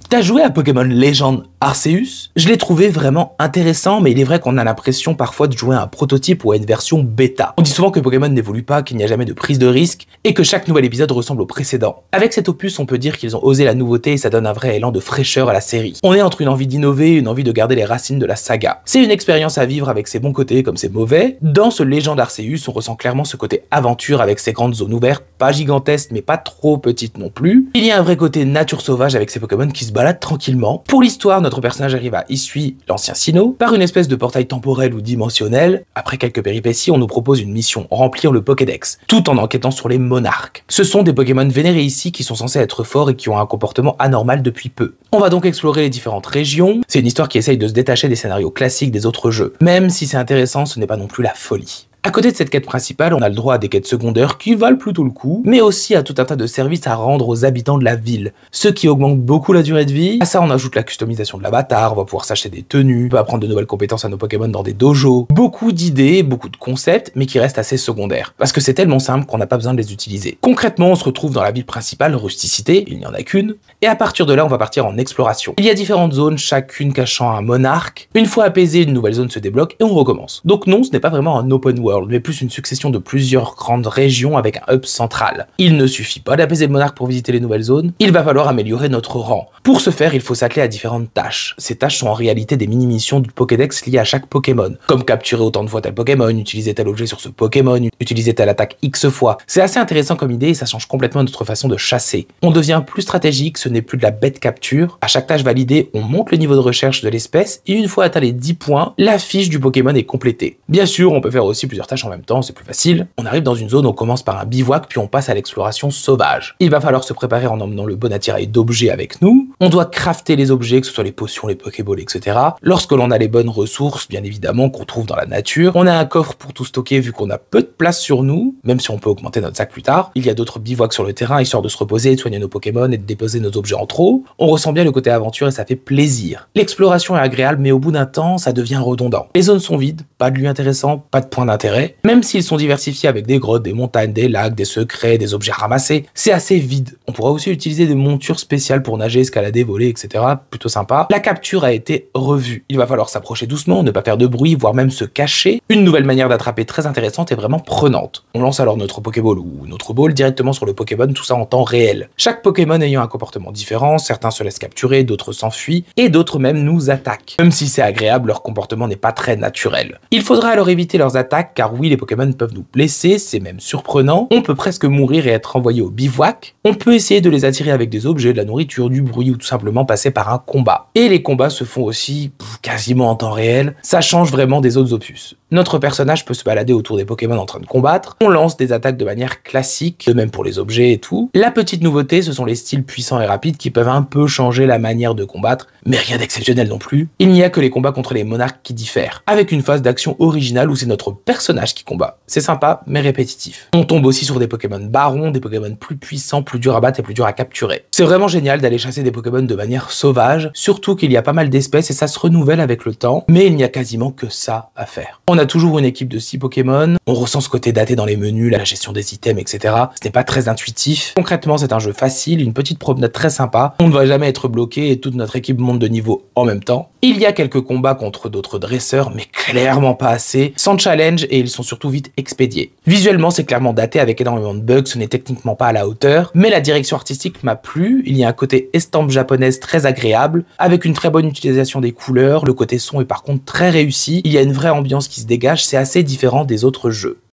T'as joué à Pokémon Legend Arceus? Je l'ai trouvé vraiment intéressant, mais il est vrai qu'on a l'impression parfois de jouer à un prototype ou à une version bêta. On dit souvent que Pokémon n'évolue pas, qu'il n'y a jamais de prise de risque, et que chaque nouvel épisode ressemble au précédent. Avec cet opus, on peut dire qu'ils ont osé la nouveauté et ça donne un vrai élan de fraîcheur à la série. On est entre une envie d'innover et une envie de garder les racines de la saga. C'est une expérience à vivre avec ses bons côtés comme ses mauvais. Dans ce Legend Arceus, on ressent clairement ce côté aventure avec ses grandes zones ouvertes, pas gigantesques mais pas trop petites non plus. Il y a un vrai côté nature sauvage avec ces Pokémon qui se baladent tranquillement. Pour l'histoire, notre personnage arrive à Hisui, l'ancien Sinnoh, par une espèce de portail temporel ou dimensionnel. Après quelques péripéties, on nous propose une mission, remplir le Pokédex, tout en enquêtant sur les monarques. Ce sont des Pokémon vénérés ici qui sont censés être forts et qui ont un comportement anormal depuis peu. On va donc explorer les différentes régions. C'est une histoire qui essaye de se détacher des scénarios classiques des autres jeux. Même si c'est intéressant, ce n'est pas non plus la folie. À côté de cette quête principale, on a le droit à des quêtes secondaires qui valent plutôt le coup, mais aussi à tout un tas de services à rendre aux habitants de la ville, ce qui augmente beaucoup la durée de vie. À ça, on ajoute la customisation de l'avatar, on va pouvoir s'acheter des tenues, on peut apprendre de nouvelles compétences à nos Pokémon dans des dojos. Beaucoup d'idées, beaucoup de concepts, mais qui restent assez secondaires, parce que c'est tellement simple qu'on n'a pas besoin de les utiliser. Concrètement, on se retrouve dans la ville principale, Rusticité, il n'y en a qu'une, et à partir de là, on va partir en exploration. Il y a différentes zones, chacune cachant un monarque. Une fois apaisée, une nouvelle zone se débloque et on recommence. Donc non, ce n'est pas vraiment un open world, mais plus une succession de plusieurs grandes régions avec un hub central. Il ne suffit pas d'apaiser le monarque pour visiter les nouvelles zones, il va falloir améliorer notre rang. Pour ce faire, il faut s'atteler à différentes tâches. Ces tâches sont en réalité des mini-missions du Pokédex liées à chaque Pokémon, comme capturer autant de fois tel Pokémon, utiliser tel objet sur ce Pokémon, utiliser telle attaque X fois. C'est assez intéressant comme idée et ça change complètement notre façon de chasser. On devient plus stratégique, ce n'est plus de la bête capture. À chaque tâche validée, on monte le niveau de recherche de l'espèce et une fois atteint les 10 points, la fiche du Pokémon est complétée. Bien sûr, on peut faire aussi plusieurs tâches en même temps, c'est plus facile. On arrive dans une zone, on commence par un bivouac, puis on passe à l'exploration sauvage. Il va falloir se préparer en emmenant le bon attirail d'objets avec nous. On doit crafter les objets, que ce soit les potions, les Pokéballs, etc. Lorsque l'on a les bonnes ressources, bien évidemment, qu'on trouve dans la nature. On a un coffre pour tout stocker vu qu'on a peu de place sur nous, même si on peut augmenter notre sac plus tard. Il y a d'autres bivouacs sur le terrain, histoire de se reposer, de soigner nos Pokémon et de déposer nos objets en trop. On ressent bien le côté aventure et ça fait plaisir. L'exploration est agréable, mais au bout d'un temps, ça devient redondant. Les zones sont vides, pas de lieux intéressants, pas de points d'intérêt. Même s'ils sont diversifiés avec des grottes, des montagnes, des lacs, des secrets, des objets ramassés, c'est assez vide. On pourra aussi utiliser des montures spéciales pour nager, escalader, voler, etc. Plutôt sympa. La capture a été revue. Il va falloir s'approcher doucement, ne pas faire de bruit, voire même se cacher. Une nouvelle manière d'attraper très intéressante et vraiment prenante. On lance alors notre Pokéball ou notre Ball directement sur le Pokémon, tout ça en temps réel. Chaque Pokémon ayant un comportement différent, certains se laissent capturer, d'autres s'enfuient, et d'autres même nous attaquent. Même si c'est agréable, leur comportement n'est pas très naturel. Il faudra alors éviter leurs attaques, car oui, les Pokémon peuvent nous blesser, c'est même surprenant. On peut presque mourir et être envoyé au bivouac. On peut essayer de les attirer avec des objets, de la nourriture, du bruit ou tout simplement passer par un combat. Et les combats se font aussi quasiment en temps réel. Ça change vraiment des autres opus. Notre personnage peut se balader autour des Pokémon en train de combattre. On lance des attaques de manière classique, de même pour les objets et tout. La petite nouveauté, ce sont les styles puissants et rapides qui peuvent un peu changer la manière de combattre, mais rien d'exceptionnel non plus. Il n'y a que les combats contre les monarques qui diffèrent, avec une phase d'action originale où c'est notre personnage qui combat. C'est sympa, mais répétitif. On tombe aussi sur des Pokémon barons, des Pokémon plus puissants, plus durs à battre et plus durs à capturer. C'est vraiment génial d'aller chasser des Pokémon de manière sauvage, surtout qu'il y a pas mal d'espèces et ça se renouvelle avec le temps, mais il n'y a quasiment que ça à faire. On a toujours une équipe de 6 Pokémon, on ressent ce côté daté dans les menus, la gestion des items, etc. Ce n'est pas très intuitif. Concrètement, c'est un jeu facile, une petite promenade très sympa, on ne va jamais être bloqué et toute notre équipe monte de niveau en même temps. Il y a quelques combats contre d'autres dresseurs, mais clairement pas assez, sans challenge et ils sont surtout vite expédiés. Visuellement, c'est clairement daté avec énormément de bugs, ce n'est techniquement pas à la hauteur, mais la direction artistique m'a plu, il y a un côté estampe japonaise très agréable, avec une très bonne utilisation des couleurs, le côté son est par contre très réussi, il y a une vraie ambiance qui se dégage, c'est assez différent des autres jeux.